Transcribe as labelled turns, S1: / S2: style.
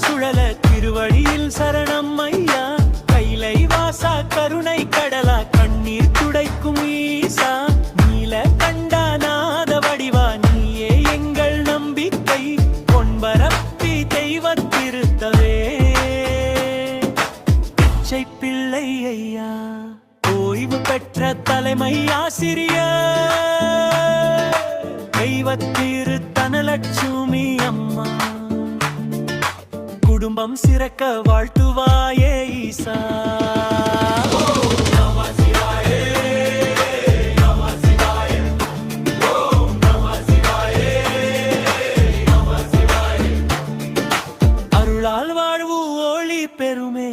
S1: சுழல திருவடியில் சரணம் ஐயா. கைலை வாசா கருணை கடலா கண்ணீர் துடைக்கும் ஈசா. நீல கண்டாநாத வடிவா நீயே எங்கள் நம்பிக்கை. பொன்பரப்பி தெய்வத் திருத்தவே பிச்சை பிள்ளை ஐயா. ஓய்வு பெற்ற தலைமை ஆசிரியர் தெய்வத்திரு தனலட்சுமி அம்மா. குடும்பம் சிறக்க வாழ்த்துவாயே ஈசா. அருளால் வாழ்வு ஒளி பெருமே.